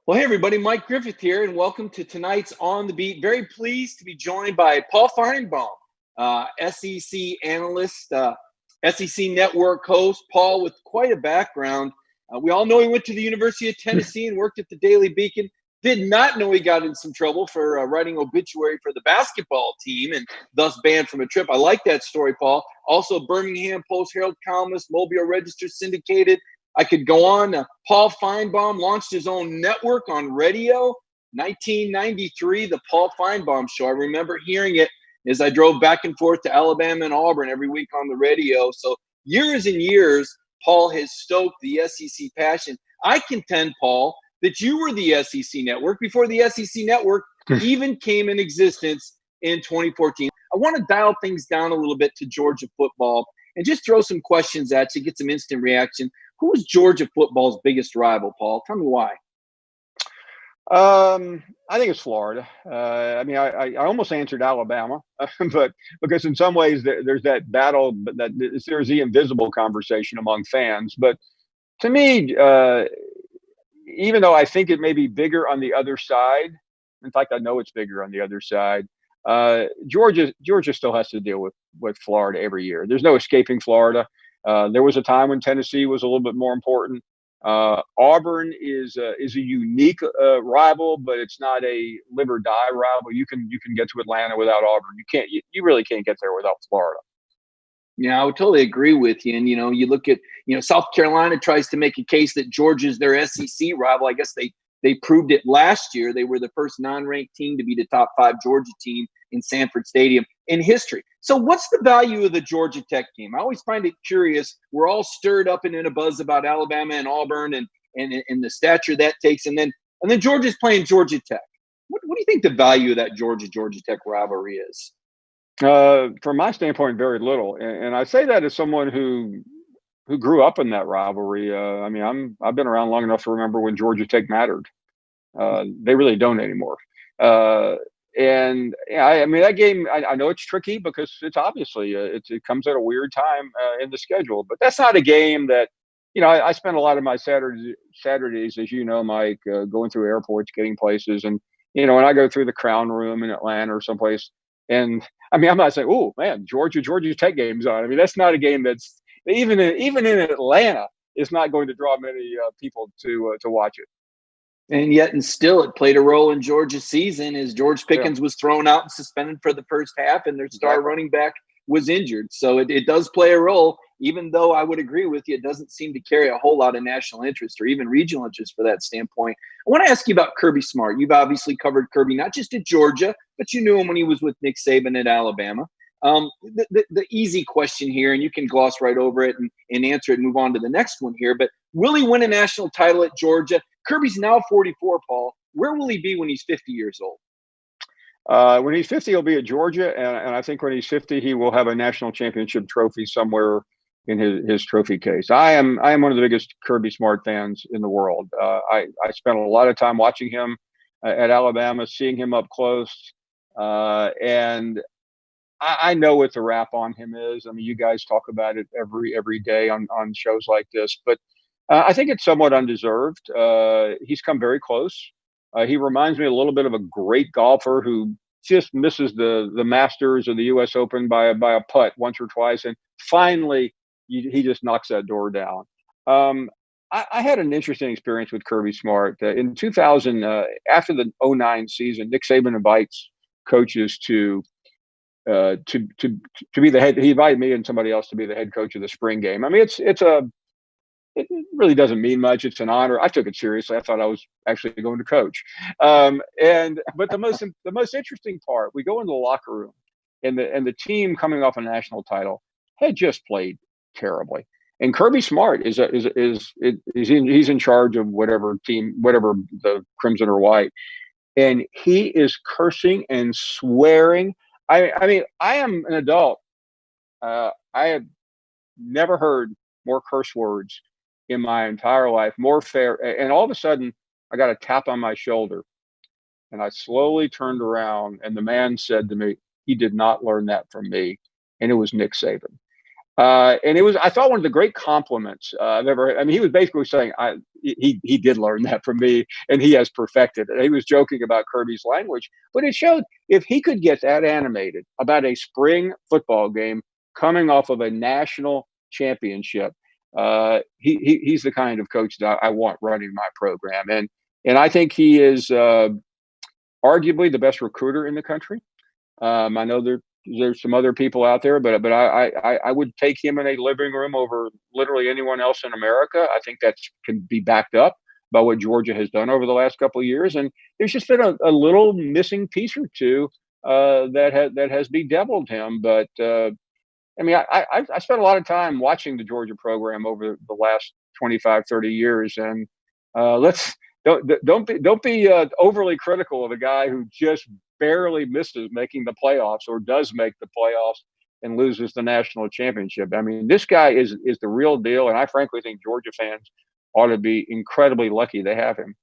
Well, hey, everybody, Mike Griffith here, and welcome to tonight's On the Beat. Very pleased to be joined by Paul Finebaum, SEC analyst, SEC network host. Paul, with quite a background. We all know he went to the University of Tennessee and worked at the Daily Beacon. Did not know he got in some trouble for writing obituary for the basketball team and thus banned from a trip. I like that story, Paul. Also, Birmingham Post-Herald columnist, Mobile Register syndicated. I could go on. Paul Finebaum launched his own network on radio, 1993, the Paul Finebaum Show. I remember hearing it as I drove back and forth to Alabama and Auburn every week on the radio. So years and years, Paul has stoked the SEC passion. I contend, Paul, that you were the SEC network before the SEC network even came in existence in 2014. I want to dial things down a little bit to Georgia football and just throw some questions at you, get some instant reaction. Who is Georgia football's biggest rival, Paul? Tell me why. I think it's Florida. I almost answered Alabama, but because in some ways there's that battle, but there's the invisible conversation among fans. But to me, even though I think it may be bigger on the other side, in fact, I know it's bigger on the other side. Georgia still has to deal with Florida every year. There's no escaping Florida. There was a time when Tennessee was a little bit more important. Auburn is a unique rival, but it's not a live or die rival. You can get to Atlanta without Auburn. You really can't get there without Florida. Yeah, I would totally agree with you. And, you look at, South Carolina tries to make a case that Georgia's their SEC rival. I guess they proved it last year. They were the first non-ranked team to be the top 5 Georgia team in Sanford Stadium in history. So what's the value of the Georgia Tech game? I always find it curious. We're all stirred up and in a buzz about Alabama and Auburn and the stature that takes. And then Georgia's playing Georgia Tech. What do you think the value of that Georgia Tech rivalry is? From my standpoint, very little. And I say that as someone who grew up in that rivalry. I've been around long enough to remember when Georgia Tech mattered. They really don't anymore. That game, I know it's tricky because it's obviously it comes at a weird time in the schedule, but that's not a game that, I spend a lot of my Saturdays, as you know, Mike, going through airports, getting places. And, when I go through the Crown Room in Atlanta or someplace, and I'm not saying, oh man, Georgia Tech game's on. That's not a game that's even in Atlanta, it's not going to draw many people to watch it. And yet, and still, it played a role in Georgia's season as George Pickens was thrown out and suspended for the first half, and their star running back was injured. So it does play a role, even though I would agree with you, it doesn't seem to carry a whole lot of national interest or even regional interest for that standpoint. I want to ask you about Kirby Smart. You've obviously covered Kirby, not just at Georgia, but you knew him when he was with Nick Saban at Alabama. The easy question here, and you can gloss right over it and answer it and move on to the next one here, but will he win a national title at Georgia? Kirby's now 44, Paul. Where will he be when he's 50 years old? When he's 50, he'll be at Georgia, and I think when he's 50, he will have a national championship trophy somewhere in his trophy case. I am one of the biggest Kirby Smart fans in the world. I spent a lot of time watching him at Alabama, seeing him up close, and I know what the rap on him is. You guys talk about it every day on shows like this, but I think it's somewhat undeserved. He's come very close. He reminds me a little bit of a great golfer who just misses the Masters or the U.S. Open by a putt once or twice, and finally he just knocks that door down. I had an interesting experience with Kirby Smart in 2000 after the 2009 season. Nick Saban invites coaches to be the head. He invited me and somebody else to be the head coach of the spring game. It really doesn't mean much. It's an honor. I took it seriously. I thought I was actually going to coach. But the most interesting part, we go into the locker room, and the team coming off a national title had just played terribly. And Kirby Smart he's in charge of whatever team, whatever the Crimson or White, and he is cursing and swearing. I am an adult. I have never heard more curse words in my entire life, more fair. And all of a sudden, I got a tap on my shoulder, and I slowly turned around, and the man said to me, "He did not learn that from me," and it was Nick Saban. And I thought one of the great compliments I've ever, I mean, he was basically saying, he did learn that from me and he has perfected it. He was joking about Kirby's language, but it showed if he could get that animated about a spring football game coming off of a national championship, he's the kind of coach that I want running my program. And I think he is arguably the best recruiter in the country. I know there's some other people out there, but I would take him in a living room over literally anyone else in America. I think that can be backed up by what Georgia has done over the last couple of years, and there's just been a little missing piece or two that has bedeviled him. But I mean, I spent a lot of time watching the Georgia program over the last 25, 30 years, and let's don't be overly critical of a guy who just barely misses making the playoffs or does make the playoffs and loses the national championship. I mean, this guy is the real deal, and I frankly think Georgia fans ought to be incredibly lucky they have him.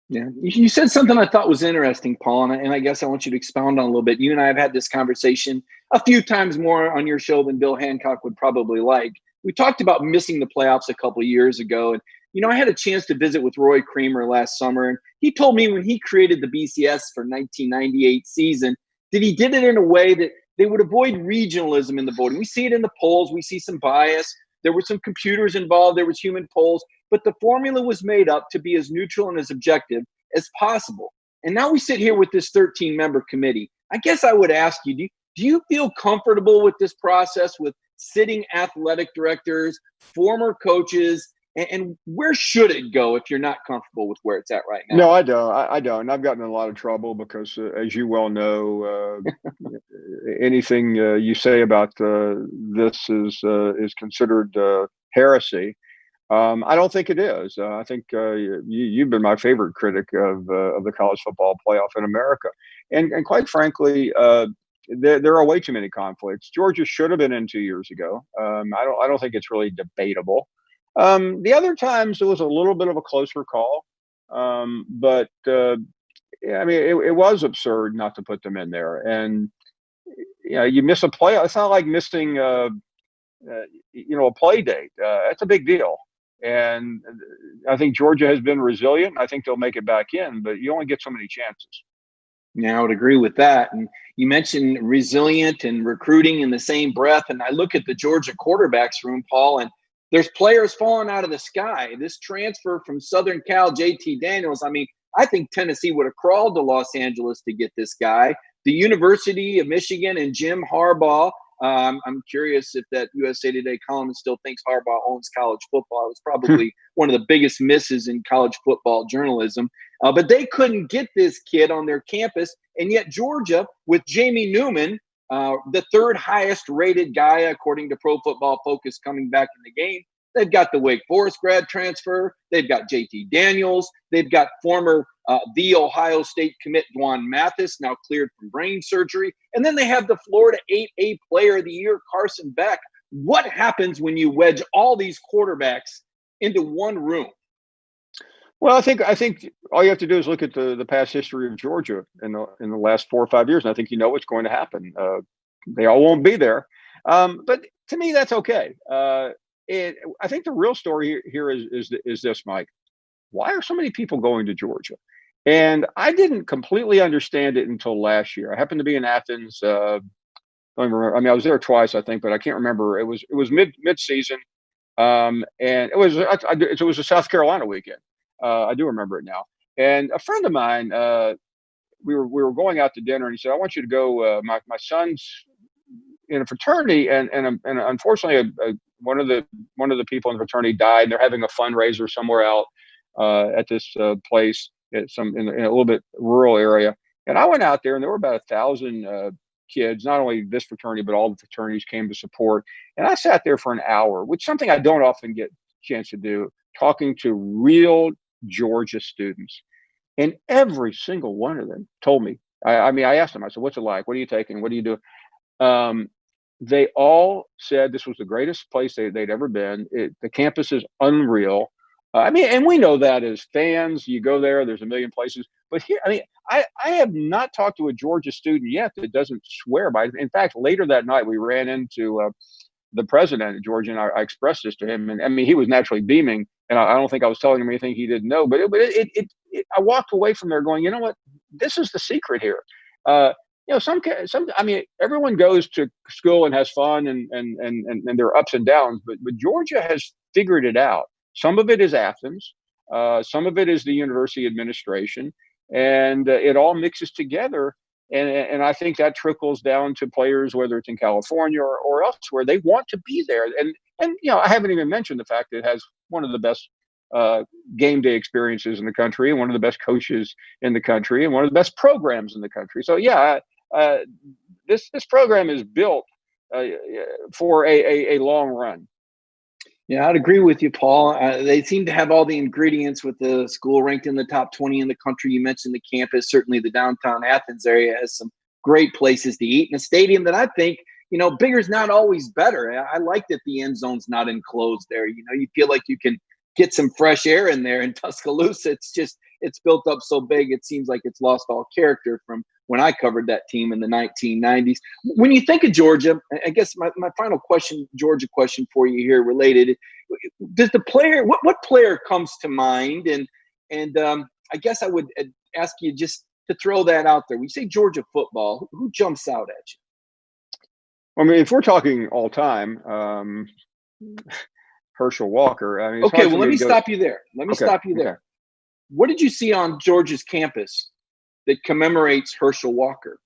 Yeah, you said something I thought was interesting, Paul, and I guess I want you to expound on a little bit. You and I have had this conversation a few times more on your show than Bill Hancock would probably like. We talked about missing the playoffs a couple of years ago, and I had a chance to visit with Roy Creamer last summer, and he told me when he created the BCS for 1998 season that he did it in a way that they would avoid regionalism in the voting. We see it in the polls. We see some bias. There were some computers involved. There was human polls. But the formula was made up to be as neutral and as objective as possible. And now we sit here with this 13-member committee. I guess I would ask you, do you feel comfortable with this process with sitting athletic directors, former coaches, and where should it go if you're not comfortable with where it's at right now? No, I don't. I don't. And I've gotten in a lot of trouble because, as you well know, anything you say about this is considered heresy. I don't think it is. I think you've been my favorite critic of the college football playoff in America, and quite frankly, there are way too many conflicts. Georgia should have been in 2 years ago. I don't think it's really debatable. The other times it was a little bit of a closer call, but yeah, I mean it was absurd not to put them in there, and you miss a play. It's not like missing a play date. That's a big deal. And I think Georgia has been resilient. I think they'll make it back in, but you only get so many chances. Yeah, I would agree with that. And you mentioned resilient and recruiting in the same breath. And I look at the Georgia quarterbacks room, Paul, and there's players falling out of the sky. This transfer from Southern Cal, JT Daniels, I mean, I think Tennessee would have crawled to Los Angeles to get this guy. The University of Michigan and Jim Harbaugh. I'm curious if that USA Today columnist still thinks Harbaugh owns college football. It was probably one of the biggest misses in college football journalism. But they couldn't get this kid on their campus. And yet Georgia, with Jamie Newman, the third highest rated guy, according to Pro Football Focus, coming back in the game, they've got the Wake Forest grad transfer. They've got JT Daniels. They've got former the Ohio State commit Dwan Mathis, now cleared from brain surgery. And then they have the Florida 8A Player of the Year, Carson Beck. What happens when you wedge all these quarterbacks into one room? Well, I think all you have to do is look at the past history of Georgia in the last 4 or 5 years, and I think you know what's going to happen. They all won't be there, but to me, that's okay. I think the real story here is this, Mike. Why are so many people going to Georgia? And I didn't completely understand it until last year. I happened to be in Athens. Don't even remember. I mean, I was there twice, I think, but I can't remember. It was mid season, and it was a South Carolina weekend. I do remember it now. And a friend of mine, we were going out to dinner, and he said, "I want you to go. My son's in a fraternity, and unfortunately, one of the people in the fraternity died. And they're having a fundraiser somewhere out at this place in a little bit rural area. And I went out there, and there were about 1,000 kids, not only this fraternity but all the fraternities came to support. And I sat there for an hour, which is something I don't often get a chance to do, talking to real Georgia students. And every single one of them told me. I mean, I asked them. I said, "What's it like? What are you taking? What do you do?" They all said this was the greatest place they'd ever been. The campus is unreal. I mean, and we know that as fans, you go there, there's a million places. But here, I mean, I have not talked to a Georgia student yet that doesn't swear by it. In fact, later that night, we ran into the president of Georgia, and I expressed this to him, and I mean, he was naturally beaming, and I don't think I was telling him anything he didn't know, but I walked away from there going, you know what, this is the secret here. You know, I mean, everyone goes to school and has fun, and there are ups and downs, but Georgia has figured it out. Some of it is Athens, some of it is the university administration, and it all mixes together. And I think that trickles down to players, whether it's in California or elsewhere. They want to be there. And you know, I haven't even mentioned the fact that it has one of the best game day experiences in the country, and one of the best coaches in the country, and one of the best programs in the country. So yeah, this program is built for a long run. Yeah, I'd agree with you, Paul. They seem to have all the ingredients with the school ranked in the top 20 in the country. You mentioned the campus. Certainly the downtown Athens area has some great places to eat, and a stadium that I think, you know, bigger is not always better. I like that the end zone's not enclosed there. You know, you feel like you can get some fresh air in there. In Tuscaloosa, it's built up so big, it seems like it's lost all character from when I covered that team in the 1990s. When you think of Georgia, I guess my final question, Georgia question for you here related, does the player, what player comes to mind? And I guess I would ask you just to throw that out there. When you say Georgia football, who jumps out at you? I mean, if we're talking all time, Herschel Walker. I mean, okay, well, let me stop you there. Okay. What did you see on Georgia's campus that commemorates Herschel Walker?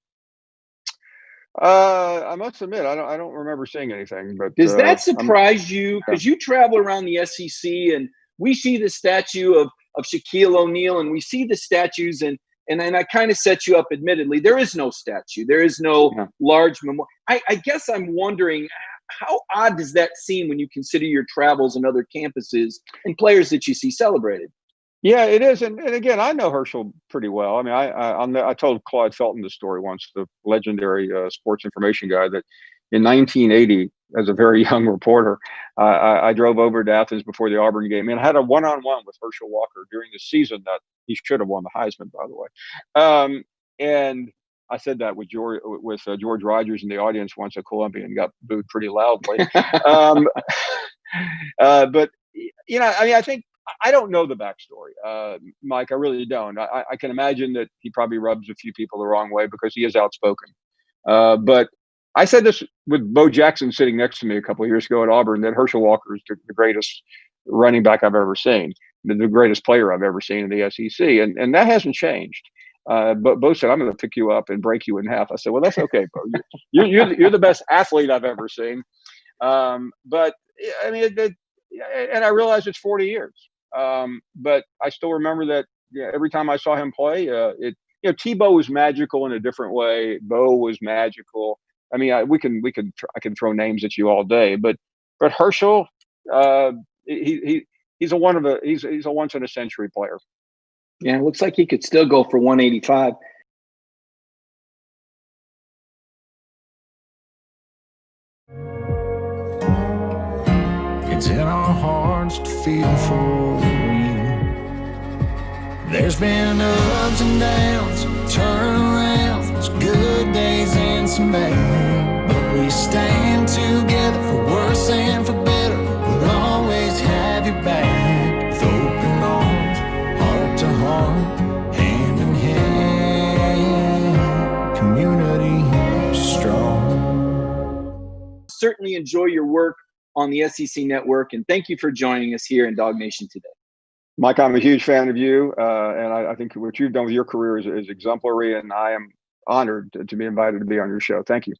I must admit, I don't remember seeing anything. But does that surprise you? Because you travel around the SEC, and we see the statue of Shaquille O'Neal, and we see the statues, and I kind of set you up. Admittedly, there is no statue, there is no large memorial. I guess I'm wondering, how odd does that seem when you consider your travels and other campuses and players that you see celebrated? Yeah, it is. And again, I know Herschel pretty well. I mean, I told Claude Felton the story once, the legendary sports information guy, that in 1980, as a very young reporter, I drove over to Athens before the Auburn game and had a one-on-one with Herschel Walker during the season that he should have won the Heisman, by the way. And I said that with George Rogers in the audience once at Columbia, and got booed pretty loudly. But you know, I mean, I don't know the backstory, Mike. I really don't. I can imagine that he probably rubs a few people the wrong way because he is outspoken. But I said this with Bo Jackson sitting next to me a couple of years ago at Auburn, that Herschel Walker is the greatest running back I've ever seen, the greatest player I've ever seen in the SEC, and that hasn't changed. But Bo said, "I'm going to pick you up and break you in half." I said, "Well, that's okay, Bo. You're the best athlete I've ever seen." But I mean, and I realize it's 40 years. But I still remember that every time I saw him play, Tebow was magical in a different way. Bo was magical. I mean, I can throw names at you all day, but Herschel, he's a once in a century player. Yeah, it looks like he could still go for 185. It's in our hearts to feel for real. There's been ups and downs, turnarounds, good days and some bad, but we stand together for worse and for better. We'll always have your back, with open arms, heart to heart, hand in hand, community strong. Certainly enjoy your work on the SEC Network, and thank you for joining us here in Dog Nation today. Mike, I'm a huge fan of you, and I think what you've done with your career is exemplary, and I am honored to be invited to be on your show. Thank you.